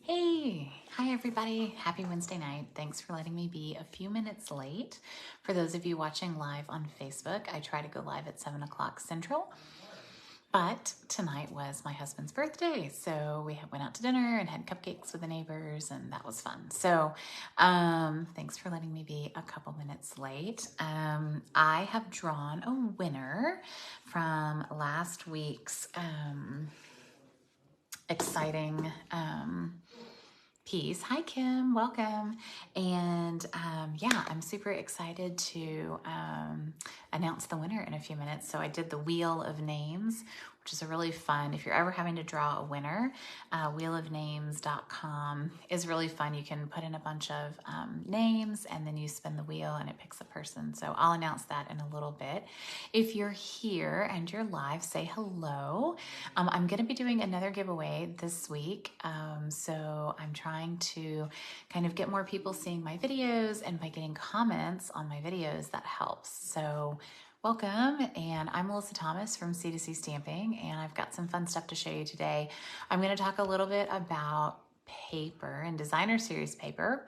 Hey, hi everybody. Happy Wednesday night. Thanks for letting me be a few minutes late. For those of you watching live on Facebook, I try to go live at 7 o'clock Central, but tonight was my husband's birthday. So we went out to dinner and had cupcakes with the neighbors, and that was fun. So thanks for letting me be a couple minutes late. I have drawn a winner from last week's exciting piece. Hi, Kim. Welcome. And yeah, I'm super excited to announce the winner in a few minutes. So I did the Wheel of Names, which is a really fun, if you're ever having to draw a winner, wheelofnames.com is really fun. You can put in a bunch of names and then you spin the wheel and it picks a person. So I'll announce that in a little bit. If you're here and you're live, say hello. I'm going to be doing another giveaway this week. So I'm trying to kind of get more people seeing my videos, and by getting comments on my videos, that helps. So welcome, and I'm Melissa Thomas from C2C Stamping, and I've got some fun stuff to show you today. I'm going to talk a little bit about paper and designer series paper,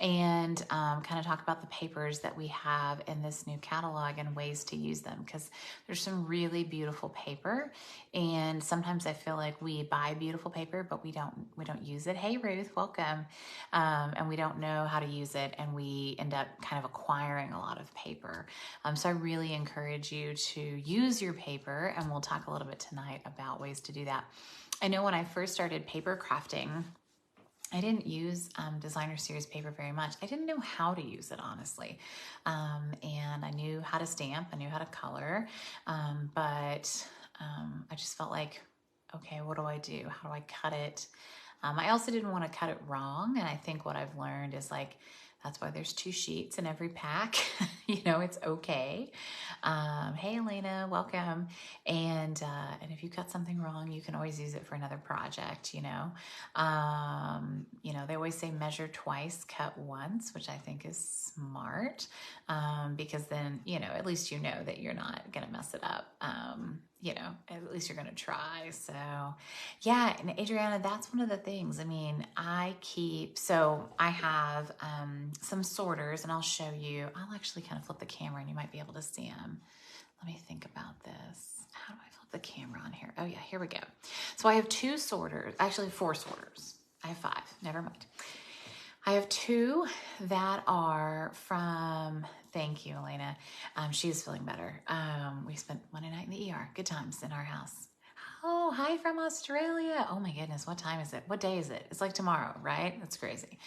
and kind of talk about the papers that we have in this new catalog and ways to use them, because there's some really beautiful paper, and sometimes I feel like we buy beautiful paper but we don't use it. Hey Ruth, welcome. And we don't know how to use it, and we end up kind of acquiring a lot of paper. So I really encourage you to use your paper, and we'll talk a little bit tonight about ways to do that. I know when I first started paper crafting, I didn't use designer series paper very much. I didn't know how to use it, honestly. And I knew how to stamp, I knew how to color, but I just felt like, okay, what do I do? How do I cut it? I also didn't want to cut it wrong. And I think what I've learned is, like, that's why there's 2 sheets in every pack. You know, it's okay. Hey, Elena, welcome. And if you cut something wrong, you can always use it for another project, you know. They always say measure twice, cut once, which I think is smart, because then, at least you know that you're not going to mess it up. At least you're going to try. So yeah. And Adriana, that's one of the things. I mean, I have some sorters, and I'll show you. I'll actually kind of flip the camera and you might be able to see them. Let me think about this. How do I flip the camera on here? Oh yeah, here we go. So I have 2 sorters, actually 4 sorters. I have 5, never mind. I have 2 that are from, thank you, Elena. She is feeling better. We spent Monday night in the ER. Good times in our house. Oh, hi from Australia. Oh my goodness, what time is it? What day is it? It's like tomorrow, right? That's crazy.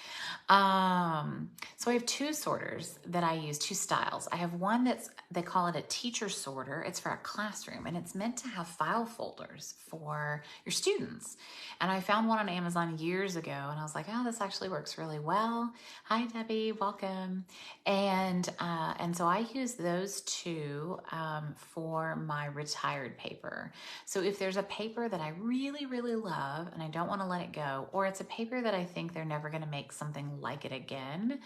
So I have 2 sorters that I use, 2 styles. I have one they call it a teacher sorter. It's for a classroom, and it's meant to have file folders for your students. And I found one on Amazon years ago, and I was like, oh, this actually works really well. Hi, Debbie, welcome. And so I use those 2 for my retired paper. So if there's a paper that I really, really love and I don't want to let it go, or it's a paper that I think they're never going to make something like it again,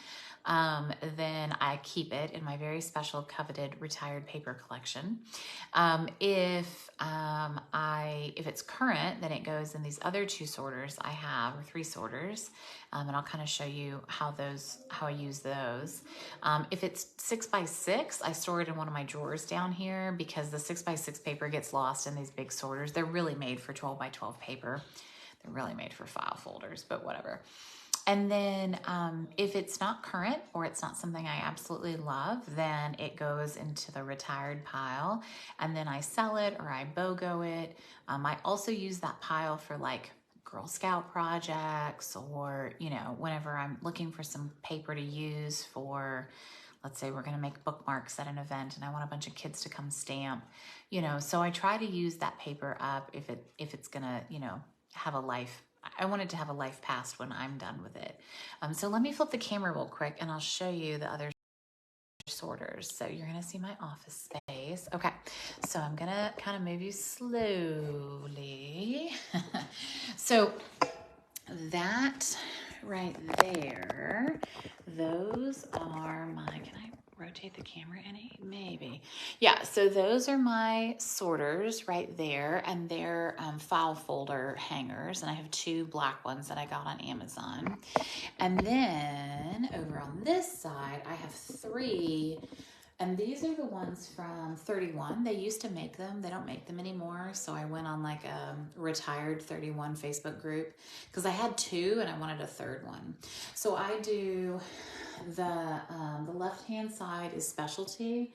then I keep it in my very special coveted retired paper collection. If it's current, then it goes in these other 2 sorters I have, or 3 sorters, and I'll kind of show you how I use those. If it's 6x6, I store it in one of my drawers down here, because the 6x6 paper gets lost in these big sorters. They're really made for 12x12 paper. They're really made for file folders, but whatever. And then if it's not current, or it's not something I absolutely love, then it goes into the retired pile, and then I sell it or I BOGO it. I also use that pile for, like, Girl Scout projects, or, whenever I'm looking for some paper to use for, let's say we're going to make bookmarks at an event and I want a bunch of kids to come stamp, so I try to use that paper up if it's going to, have a life. I want it to have a life past when I'm done with it. So let me flip the camera real quick and I'll show you the other sorters. So you're going to see my office space. Okay. So I'm going to kind of move you slowly. So that right there, those are my, can I rotate the camera any? Maybe. Yeah, so those are my sorters right there, and they're file folder hangers, and I have 2 black ones that I got on Amazon. And then over on this side, I have 3, and these are the ones from 31. They used to make them. They don't make them anymore. So I went on like a retired 31 Facebook group because I had 2 and I wanted a 3rd one. So I do the left-hand side is specialty,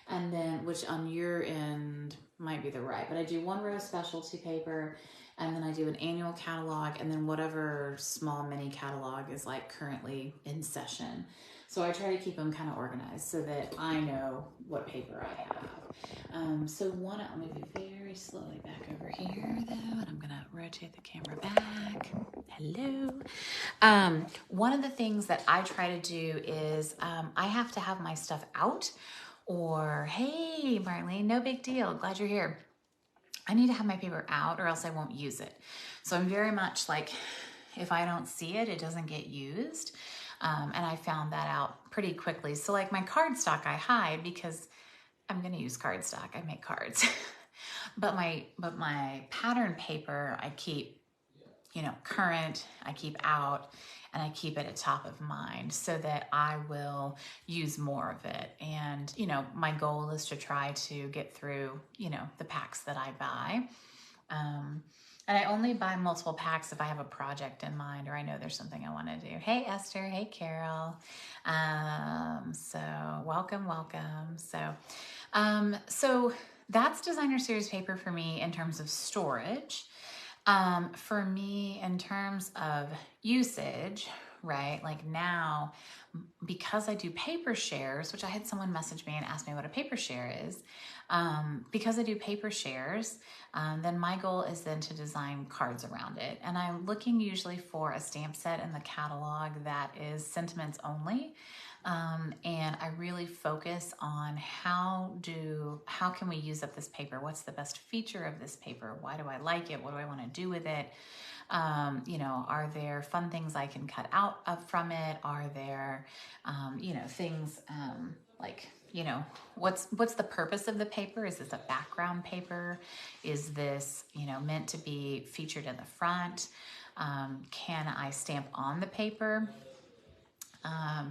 and then, which on your end might be the right, but I do 1 row specialty paper, and then I do an annual catalog, and then whatever small mini catalog is like currently in session. So I try to keep them kind of organized so that I know what paper I have. So one, let me be very slowly back over here though, and I'm gonna rotate the camera back. Hello. One of the things that I try to do is I have to have my stuff out, or hey Marlene, no big deal, glad you're here. I need to have my paper out or else I won't use it. So I'm very much like, if I don't see it, it doesn't get used. And I found that out pretty quickly. So like my cardstock I hide because I'm gonna use cardstock, I make cards. but my pattern paper I keep, current, I keep out, and I keep it at top of mind so that I will use more of it. And, my goal is to try to get through, the packs that I buy. And I only buy multiple packs if I have a project in mind or I know there's something I want to do. Hey, Esther. Hey, Carol. So welcome. So that's designer series paper for me in terms of storage. For me, in terms of usage, right? Like now, because I do paper shares, which I had someone message me and ask me what a paper share is. Because I do paper shares, then my goal is then to design cards around it. And I'm looking usually for a stamp set in the catalog that is sentiments only. And I really focus on how can we use up this paper? What's the best feature of this paper? Why do I like it? What do I want to do with it? Are there fun things I can cut out from it? Are there, things like, what's the purpose of the paper? Is this a background paper? Is this, meant to be featured in the front? Can I stamp on the paper?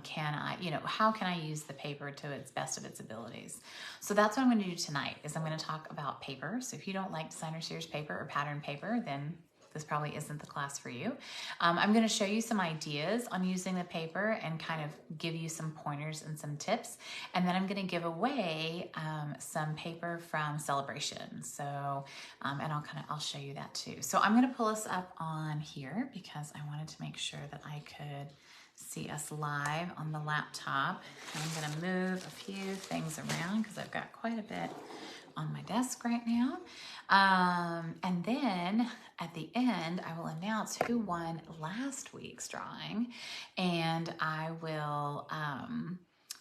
Can I, how can I use the paper to its best of its abilities? So that's what I'm going to do tonight is I'm going to talk about paper. So if you don't like designer series paper or pattern paper, then this probably isn't the class for you. I'm going to show you some ideas on using the paper and kind of give you some pointers and some tips. And then I'm going to give away some paper from Celebration. So, and I'll show you that too. So I'm going to pull us up on here because I wanted to make sure that I could see us live on the laptop. And I'm going to move a few things around because I've got quite a bit on my desk right now. And then at the end, I will announce who won last week's drawing, and I will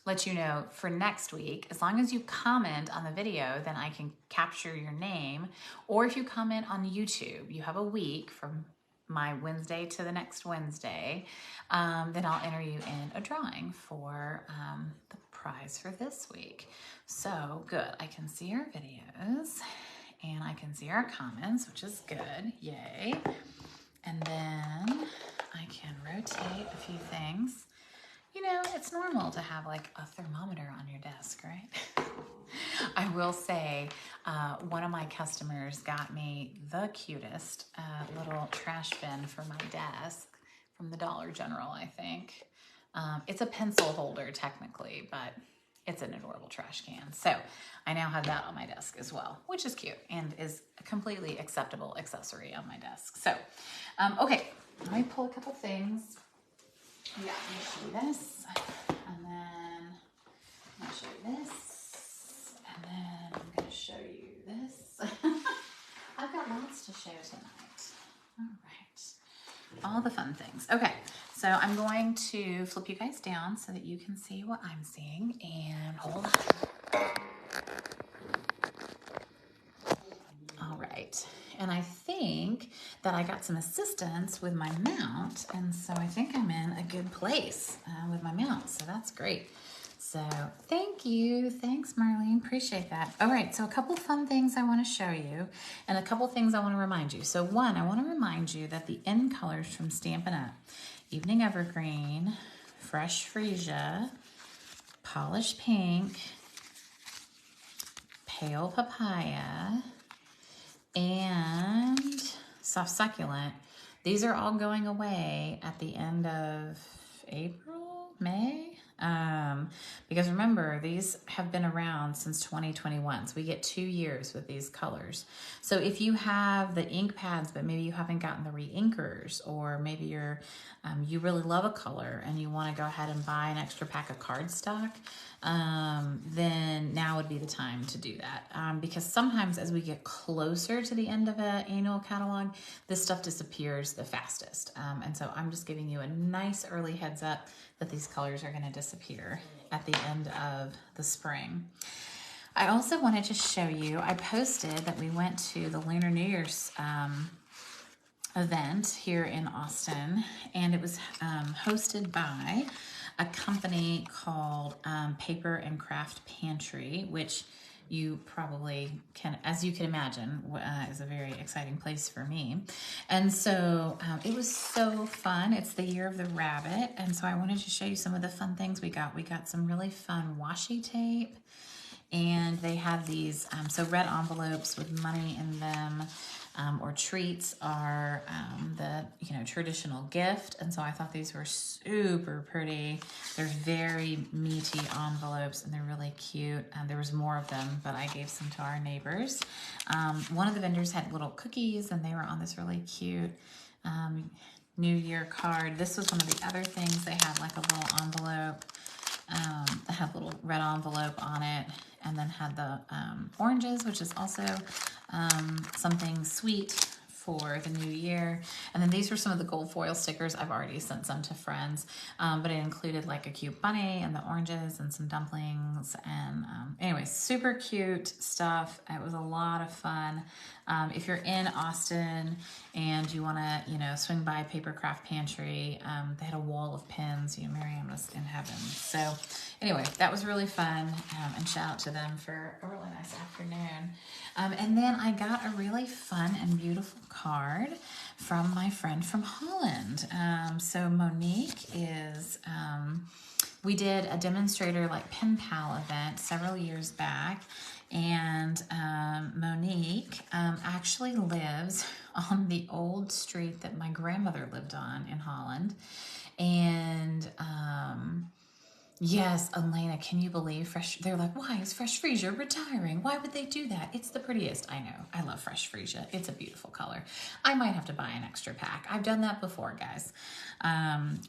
let you know for next week. As long as you comment on the video, then I can capture your name. Or if you comment on YouTube, you have a week from my Wednesday to the next Wednesday, then I'll enter you in a drawing for the prize for this week. So good, I can see our videos and I can see our comments, which is good, yay. And then I can rotate a few things. It's normal to have like a thermometer on your desk, right? I will say, one of my customers got me the cutest little trash bin for my desk from the Dollar General, I think. It's a pencil holder technically, but it's an adorable trash can. So I now have that on my desk as well, which is cute and is a completely acceptable accessory on my desk. So, okay, let me pull a couple things. Yeah, let me show you this, and then I'm going to show you this, and then I'm going to show you this. I've got lots to show tonight. All right, all the fun things. Okay, so I'm going to flip you guys down so that you can see what I'm seeing, and hold on. All right. And I think that I got some assistance with my mount, and so I think I'm in a good place with my mount, so that's great. So thank you. Thanks, Marlene. Appreciate that. All right, so a couple fun things I want to show you and a couple things I want to remind you. So one, I want to remind you that the end colors from Stampin' Up, Evening Evergreen, Fresh Freesia, Polished Pink, Pale Papaya, and Soft Succulent, these are all going away at the end of April, May. Because remember, these have been around since 2021. So we get 2 years with these colors. So if you have the ink pads, but maybe you haven't gotten the re-inkers, or maybe you're, you really love a color and you want to go ahead and buy an extra pack of cardstock, then now would be the time to do that. Because sometimes as we get closer to the end of an annual catalog, this stuff disappears the fastest. And so I'm just giving you a nice early heads up that these colors are going to disappear at the end of the spring. I also wanted to show you, I posted that we went to the Lunar New Year's event here in Austin, and it was hosted by a company called Paper and Craft Pantry, which you probably can, as you can imagine, is a very exciting place for me. And so it was so fun. It's the year of the rabbit. And so I wanted to show you some of the fun things we got. We got some really fun washi tape, and they had these, so red envelopes with money in them, or treats are the traditional gift. And so I thought these were super pretty. They're very meaty envelopes and they're really cute. There was more of them, but I gave some to our neighbors. One of the vendors had little cookies and they were on this really cute New Year card. This was one of the other things. They had like a little envelope. They had a little red envelope on it, and then had the oranges, which is also something sweet for the new year. And then these were some of the gold foil stickers. I've already sent some to friends, but it included like a cute bunny and the oranges and some dumplings. And anyway, super cute stuff. It was a lot of fun. If you're in Austin and you want to, swing by Paper Craft Pantry, they had a wall of pins. Miriam was in heaven. So anyway, that was really fun, and shout out to them for a really nice afternoon. And then I got a really fun and beautiful card from my friend from Holland. So Monique is, we did a demonstrator like pen pal event several years back, and Monique actually lives on the old street that my grandmother lived on in Holland. And yes, Elena, can you believe they're like, why is Fresh Freesia retiring? Why would they do that? It's the prettiest. I know. I love Fresh Freesia. It's a beautiful color. I might have to buy an extra pack. I've done that before, guys.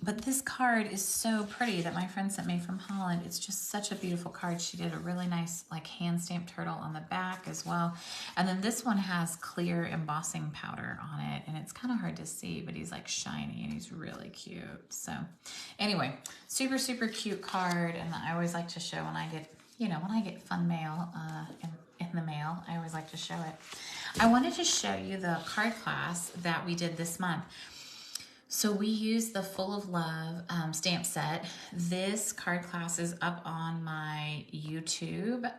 But this card is so pretty that my friend sent me from Holland. It's just such a beautiful card. She did a really nice like hand stamped turtle on the back as well. And then this one has clear embossing powder on it, and it's kind of hard to see, but he's like shiny and he's really cute. So anyway, super, super cute card. And I always like to show when I get fun mail in the mail, I always like to show it. I wanted to show you the card class that we did this month. So we used the Full of Love stamp set. This card class is up on my YouTube.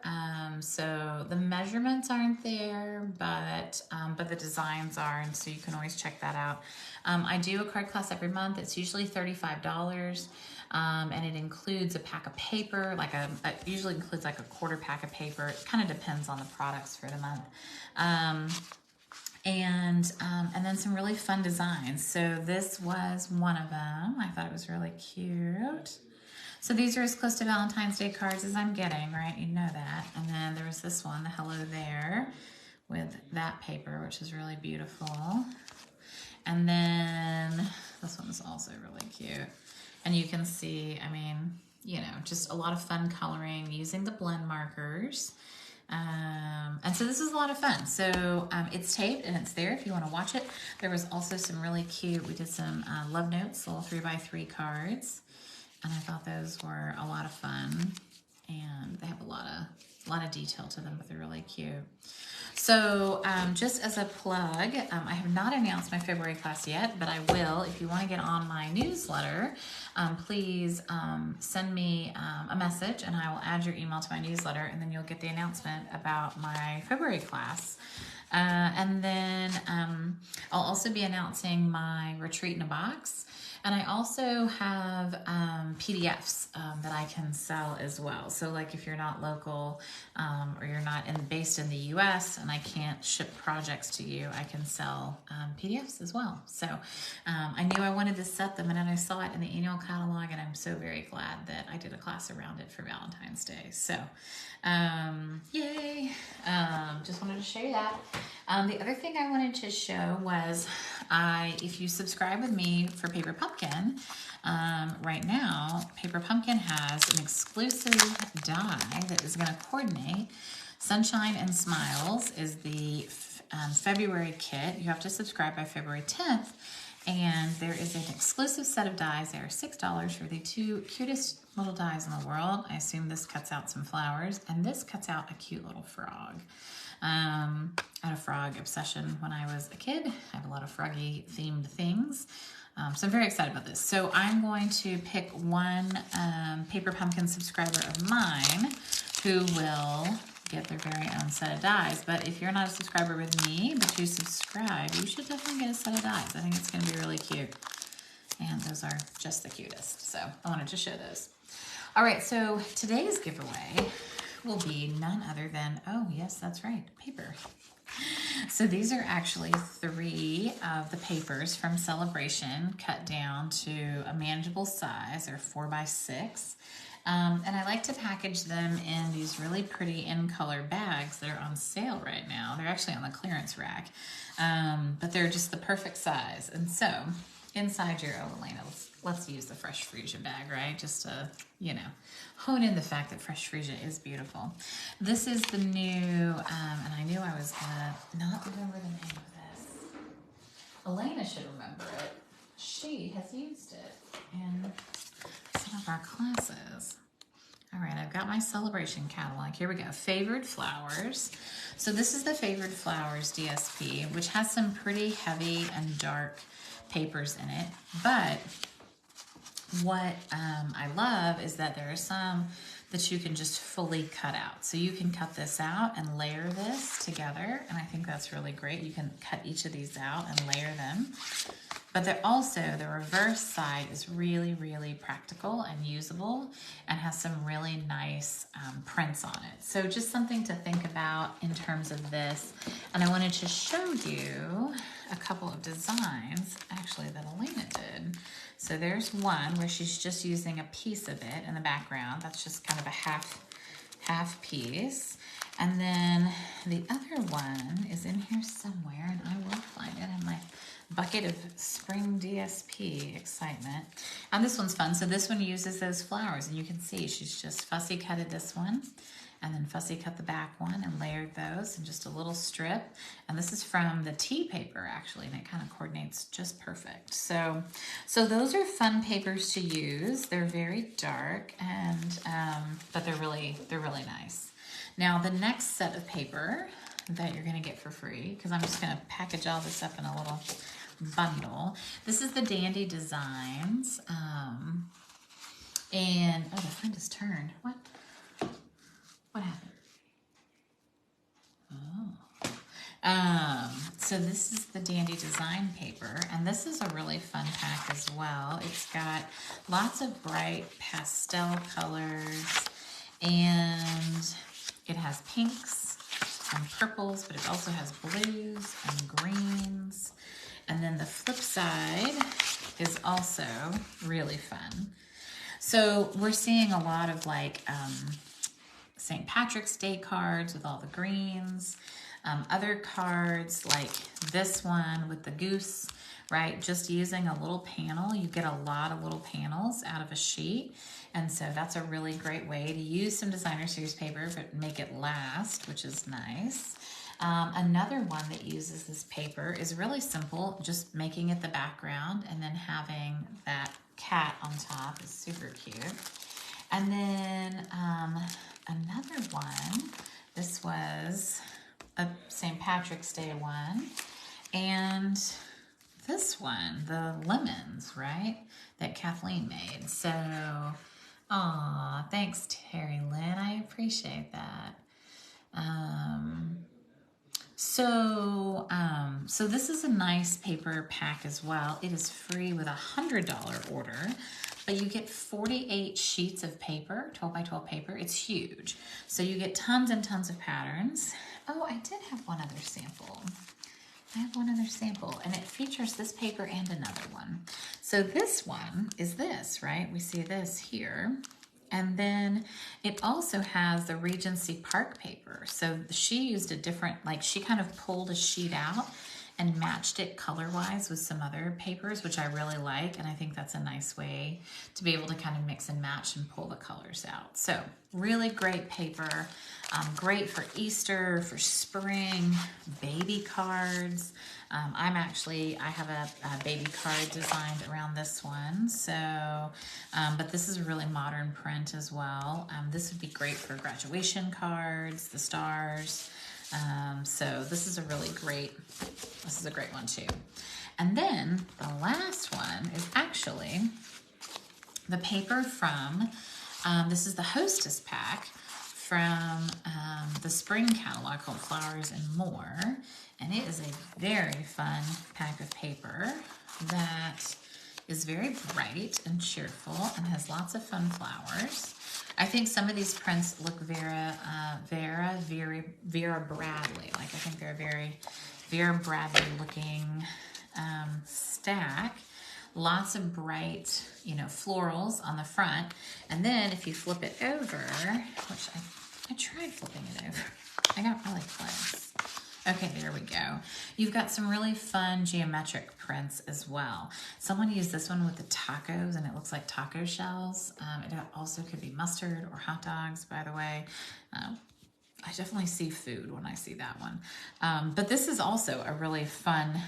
So the measurements aren't there, but the designs are, and so you can always check that out. I do a card class every month. It's usually $35. And it includes a pack of paper, it usually includes like a quarter pack of paper. It kind of depends on the products for the month. And then some really fun designs. So this was one of them. I thought it was really cute. So these are as close to Valentine's Day cards as I'm getting, right? You know that. And then there was this one, the Hello There, with that paper, which is really beautiful. And then this one is also really cute. And you can see, just a lot of fun coloring using the blend markers. And so this is a lot of fun. So it's taped and it's there if you want to watch it. There was also some really cute, we did some love notes, little 3x3 cards. And I thought those were a lot of fun. and they have a lot of detail to them, but they're really cute. So just as a plug, I have not announced my February class yet, but I will. If you want to get on my newsletter, please send me a message and I will add your email to my newsletter, and then you'll get the announcement about my February class. And then I'll also be announcing my retreat in a box. And I also have PDFs that I can sell as well. So like if you're not local or you're not based in the US and I can't ship projects to you, I can sell PDFs as well. So I knew I wanted to set them, and then I saw it in the annual catalog, and I'm so very glad that I did a class around it for Valentine's Day. So yay! Just wanted to show you that. The other thing I wanted to show was if you subscribe with me for Paper Pumpkin, right now, Paper Pumpkin has an exclusive die that is going to coordinate. Sunshine and Smiles is the February kit. You have to subscribe by February 10th. And there is an exclusive set of dies. They are $6 for the 2 cutest little dies in the world. I assume this cuts out some flowers, and this cuts out a cute little frog. I had a frog obsession when I was a kid. I have a lot of froggy themed things. So I'm very excited about this. So I'm going to pick one Paper Pumpkin subscriber of mine who will get their very own set of dies. But if you're not a subscriber with me, but you subscribe, you should definitely get a set of dies. I think it's going to be really cute. And those are just the cutest. So I wanted to show those. All right, so today's giveaway will be none other than, oh yes, that's right, paper. So these are actually 3 of the papers from Celebration cut down to a manageable size. They're 4x6. And I like to package them in these really pretty in-color bags that are on sale right now. They're actually on the clearance rack, but they're just the perfect size. And so inside your, oh, Elena, let's use the Fresh Freesia bag, right? Just to, you know, hone in the fact that Fresh Freesia is beautiful. This is the new, and I knew I was gonna not remember the name of this. Elena should remember it. She has used it in some of our classes. All right, I've got my Celebration catalog. Here we go. Favored Flowers. So this is the Favored Flowers DSP, which has some pretty heavy and dark papers in it. But what I love is that there are some that you can just fully cut out. So you can cut this out and layer this together, and I think that's really great. You can cut each of these out and layer them. But they're also, the reverse side is really, really practical and usable and has some really nice prints on it. So just something to think about in terms of this. And I wanted to show you a couple of designs, actually, that Elena did. So there's one where she's just using a piece of it in the background. That's just kind of a half piece. And then the other one is in here somewhere, and I will find it in my bucket of spring DSP excitement. And this one's fun. So this one uses those flowers, and you can see she's just fussy cutted this one and then fussy cut the back one and layered those in just a little strip. And this is from the tea paper, actually, and it kind of coordinates just perfect. So those are fun papers to use. They're very dark, and but they're really nice. Now the next set of paper that you're gonna get for free, because I'm just gonna package all this up in a little bundle. This is the Dandy Designs, and oh, the friend has turned. What happened? Oh, so this is the Dandy Design paper, and this is a really fun pack as well. It's got lots of bright pastel colors, and it has pinks and purples, but it also has blues and greens. And then the flip side is also really fun. So we're seeing a lot of like St. Patrick's Day cards with all the greens, other cards like this one with the goose, right? Just using a little panel, you get a lot of little panels out of a sheet. And so that's a really great way to use some designer series paper, but make it last, which is nice. Another one that uses this paper is really simple, just making it the background and then having that cat on top is super cute. And then another one, this was a St. Patrick's Day one. And this one, the lemons, right, that Kathleen made. So, aw, thanks, Terry Lynn. I appreciate that. So this is a nice paper pack as well. It is free with a $100 order, but you get 48 sheets of paper, 12 by 12 paper. It's huge. So you get tons and tons of patterns. Oh, I did have one other sample. I have one other sample, and it features this paper and another one. So this one is this, right? We see this here. And then it also has the Regency Park paper. So she used a different, like she kind of pulled a sheet out and matched it color-wise with some other papers, which I really like. And I think that's a nice way to be able to kind of mix and match and pull the colors out. So really great paper, great for Easter, for spring, baby cards. I have a baby card designed around this one. So, but this is a really modern print as well. This would be great for graduation cards, the stars. So this is a great one too. And then the last one is actually the paper from, this is the Hostess pack from the spring catalog called Flowers and More. And it is a very fun pack of paper that is very bright and cheerful and has lots of fun flowers. I think some of these prints look Vera Bradley. Like I think they're a very Vera Bradley looking stack. Lots of bright, florals on the front. And then if you flip it over, which I tried flipping it over. I got really close. Okay, there we go. You've got some really fun geometric prints as well. Someone used this one with the tacos, and it looks like taco shells. It also could be mustard or hot dogs, by the way. I definitely see food when I see that one. But this is also a really fun,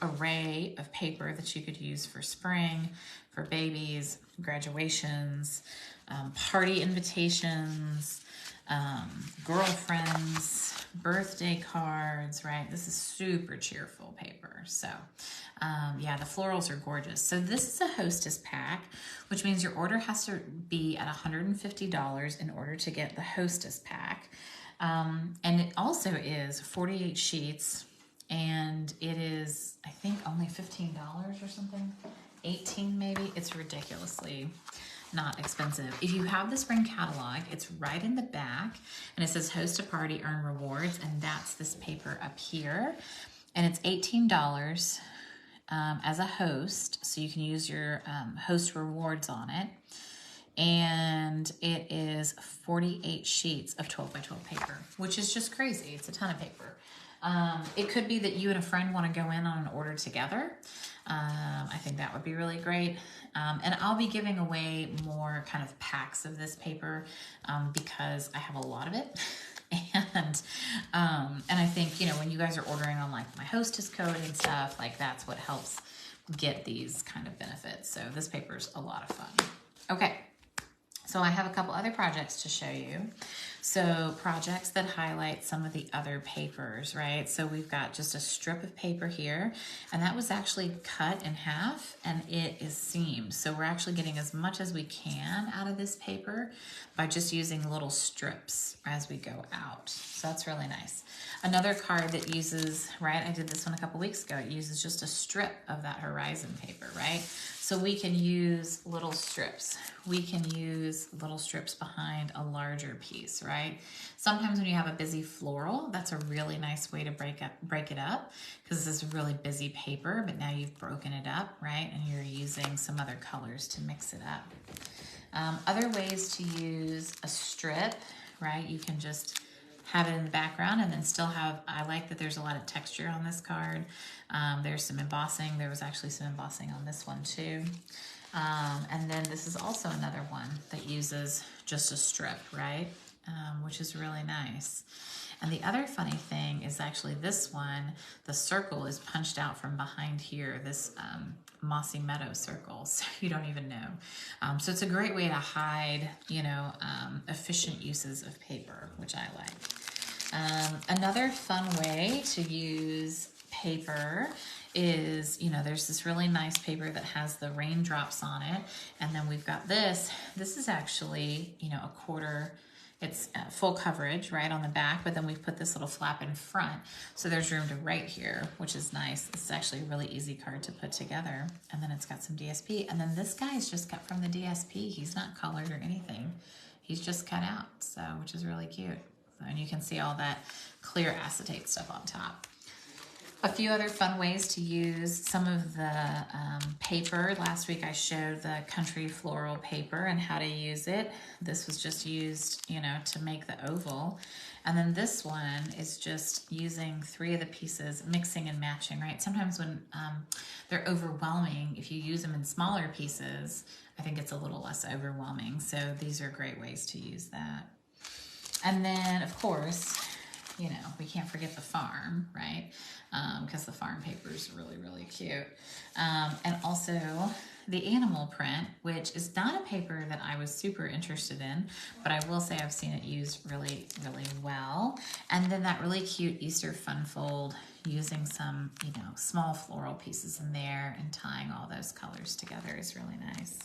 array of paper that you could use for spring, for babies, graduations, party invitations, girlfriends, birthday cards, right? This is super cheerful paper. So, yeah, the florals are gorgeous. So this is a Hostess pack, which means your order has to be at $150 in order to get the Hostess pack. And it also is 48 sheets, and it is, I think, only $15 or something, 18 maybe. It's ridiculously not expensive. If you have the spring catalog, it's right in the back, and it says host a party, earn rewards, and that's this paper up here. And it's $18 as a host, so you can use your host rewards on it. And it is 48 sheets of 12 by 12 paper, which is just crazy. It's a ton of paper. It could be that you and a friend want to go in on an order together. I think that would be really great. And I'll be giving away more kind of packs of this paper because I have a lot of it. And I think, when you guys are ordering on like my Hostess code and stuff, like that's what helps get these kind of benefits. So this paper's a lot of fun. Okay. So I have a couple other projects to show you. So projects that highlight some of the other papers, right? So we've got just a strip of paper here, and that was actually cut in half, and it is seamed. So we're actually getting as much as we can out of this paper by just using little strips as we go out. So that's really nice. Another card that uses, right, I did this one a couple weeks ago, it uses just a strip of that horizon paper, right? So we can use little strips. We can use little strips behind a larger piece, right? Sometimes when you have a busy floral, that's a really nice way to break it up because this is really busy paper, but now you've broken it up, right? And you're using some other colors to mix it up. Other ways to use a strip, right? You can just have it in the background and then still have, I like that there's a lot of texture on this card. There's some embossing. There was actually some embossing on this one too. And then this is also another one that uses just a strip, right? Which is really nice. And the other funny thing is actually this one, the circle is punched out from behind here. This mossy meadow circles, so you don't even know. So it's a great way to hide, you know, efficient uses of paper, which I like. Another fun way to use paper is, you know, there's this really nice paper that has the raindrops on it, and then we've got this. This is actually, you know, a quarter. It's full coverage right on the back, but then we've put this little flap in front, so there's room to write here, which is nice. It's actually a really easy card to put together. And then it's got some DSP, and then this guy is just cut from the DSP. He's not colored or anything. He's just cut out, so which is really cute. And you can see all that clear acetate stuff on top. A few other fun ways to use some of the paper. Last week I showed the country floral paper and how to use it. This was just used, you know, to make the oval. And then this one is just using 3 of the pieces, mixing and matching, right? Sometimes when they're overwhelming, if you use them in smaller pieces, I think it's a little less overwhelming. So these are great ways to use that. And then, of course, you know, we can't forget the farm, right? Because the farm paper is really, really cute. And also the animal print, which is not a paper that I was super interested in, but I will say I've seen it used really, really well. And then that really cute Easter fun fold using some, you know, small floral pieces in there and tying all those colors together is really nice.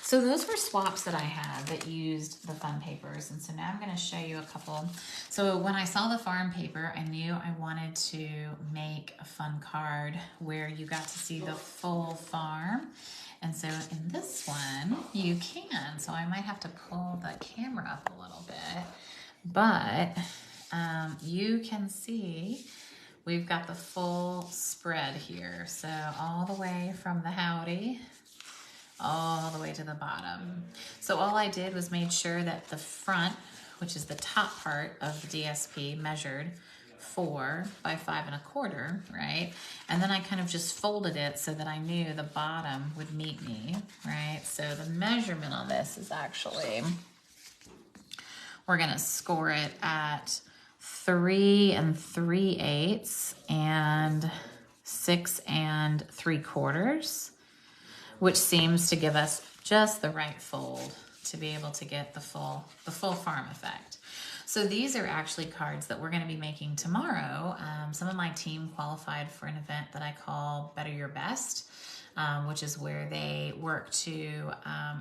So those were swaps that I had that used the fun papers. And so now I'm going to show you a couple. So when I saw the farm paper, I knew I wanted to make a fun card where you got to see the full farm. And so in this one, you can. So I might have to pull the camera up a little bit. But you can see we've got the full spread here. So all the way from the howdy all the way to the bottom. So all I did was made sure that the front, which is the top part of the DSP, measured 4 by 5 1/4, right? And then I kind of just folded it so that I knew the bottom would meet me, right? So the measurement on this is actually, we're gonna score it at 3 3/8 and 6 3/4. Which seems to give us just the right fold to be able to get the full farm effect. So these are actually cards that we're going to be making tomorrow. Some of my team qualified for an event that I call Better Your Best, which is where they work to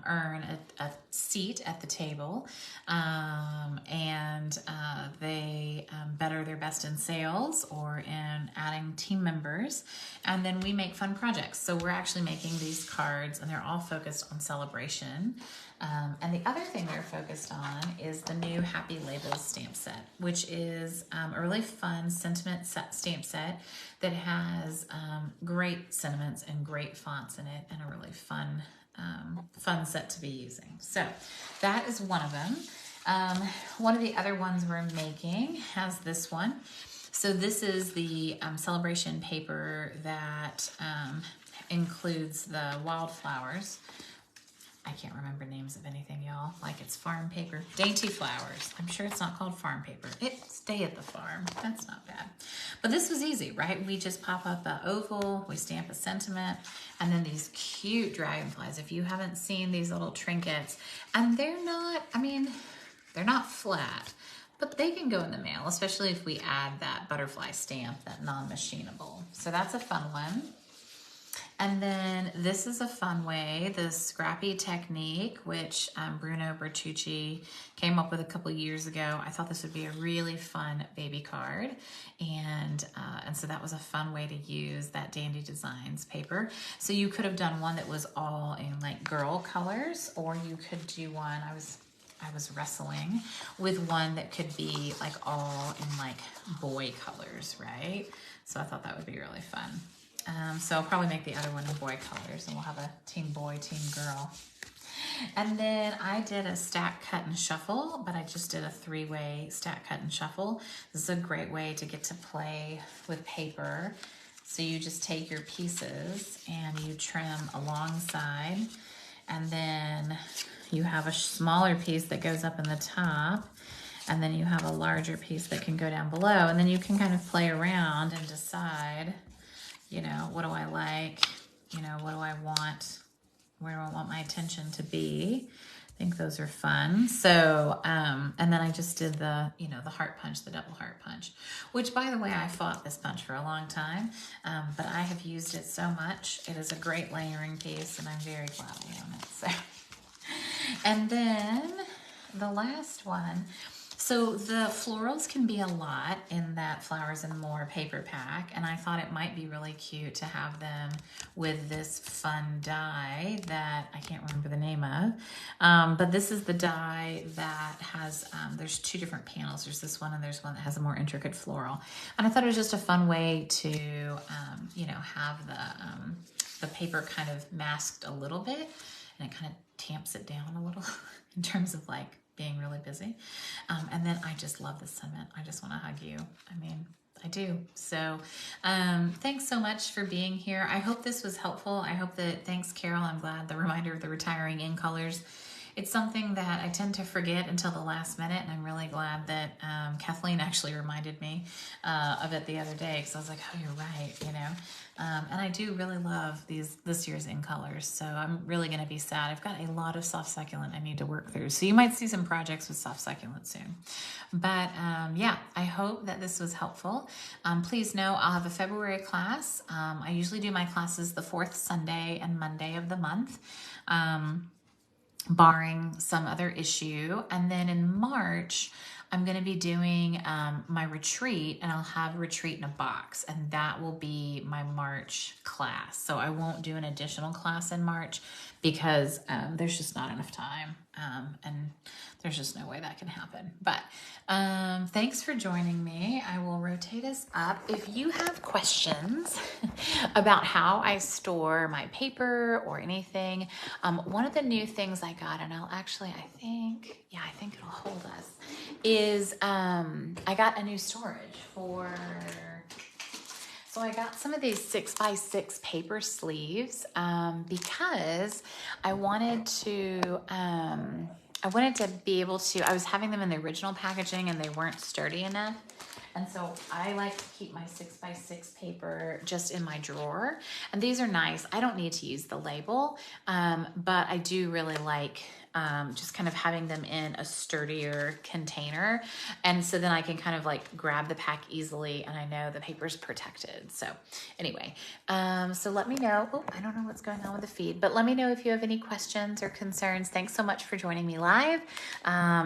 earn a seat at the table, and they better their best in sales or in adding team members, and then we make fun projects. So we're actually making these cards, and they're all focused on celebration. And the other thing they're focused on is the new Happy Labels stamp set, which is a really fun sentiment stamp set that has great sentiments and great fonts in it, and a really fun set to be using. So that is one of them. One of the other ones we're making has this one. So this is the celebration paper that includes the wildflowers. I can't remember names of anything, y'all. Like it's farm paper. Dainty flowers. I'm sure it's not called farm paper. It's Day at the Farm. That's not bad. But this was easy, right? We just pop up the oval, we stamp a sentiment, and then these cute dragonflies. If you haven't seen these little trinkets, and they're not, I mean, they're not flat, but they can go in the mail, especially if we add that butterfly stamp, that non-machinable. So that's a fun one. And then this is a fun way, the Scrappy Technique, which Bruno Bertucci came up with a couple years ago. I thought this would be a really fun baby card. And so that was a fun way to use that Dandy Designs paper. So you could have done one that was all in like girl colors, or you could do one, I was wrestling with one that could be like all in like boy colors, right? So I thought that would be really fun. So I'll probably make the other one in boy colors, and we'll have a team boy, team girl. And then I did a stack, cut, and shuffle, but I just did a 3-way stack, cut, and shuffle. This is a great way to get to play with paper. So you just take your pieces and you trim alongside, and then you have a smaller piece that goes up in the top, and then you have a larger piece that can go down below, and then you can kind of play around and decide, you know, what do I like? you know, what do I want? Where do I want my attention to be? I think those are fun. So, and then I just did the, you know, the heart punch, the double heart punch, which, by the way, I fought this punch for a long time, but I have used it so much. It is a great layering piece, and I'm very glad I own it. So, and then the last one. So the florals can be a lot in that Flowers and More paper pack, and I thought it might be really cute to have them with this fun die that I can't remember the name of, but this is the die that has, there's two different panels. There's this one and there's one that has a more intricate floral, and I thought it was just a fun way to, you know, have the paper kind of masked a little bit, and it kind of tamps it down a little in terms of like being really busy. And then I just love the sentiment. I just want to hug you. I mean, I do. So thanks so much for being here. I hope this was helpful. I hope that, thanks Carol, I'm glad the reminder of the retiring in colors. It's something that I tend to forget until the last minute, and I'm really glad that Kathleen actually reminded me of it the other day, because I was like, oh, you're right, you know. And I do really love this year's in colors, so I'm really going to be sad. I've got a lot of soft succulent I need to work through, so you might see some projects with soft succulent soon. But yeah, I hope that this was helpful. Please know I'll have a February class. I usually do my classes the 4th Sunday and Monday of the month, barring some other issue. And then in March, I'm going to be doing my retreat, and I'll have a retreat in a box, and that will be my March class. So I won't do an additional class in March because there's just not enough time, and there's just no way that can happen. But thanks for joining me. I will rotate us up. If you have questions about how I store my paper or anything, one of the new things I got, and I think it'll hold us, is I got a new storage for, so I got some of these 6x6 paper sleeves because I wanted to be able to, I was having them in the original packaging and they weren't sturdy enough. And so I like to keep my 6x6 paper just in my drawer. And these are nice. I don't need to use the label, but I do really like just kind of having them in a sturdier container. And so then I can kind of like grab the pack easily and I know the paper's protected. So anyway, so let me know. Oh, I don't know what's going on with the feed, but let me know if you have any questions or concerns. Thanks so much for joining me live.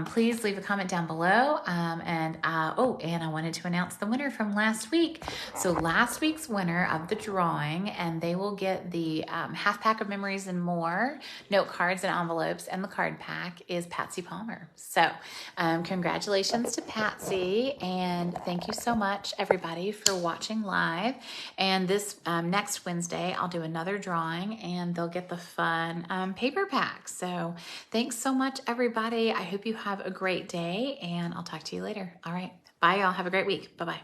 Please leave a comment down below. And I wanted to announce the winner from last week. So last week's winner of the drawing, and they will get the half pack of Memories and More note cards and envelopes, and the card pack is Patsy Palmer. So congratulations to Patsy, and thank you so much everybody for watching live. And this next Wednesday I'll do another drawing and they'll get the fun paper pack. So thanks so much everybody. I hope you have a great day, and I'll talk to you later. All right, bye y'all. Have a great week. Bye-bye.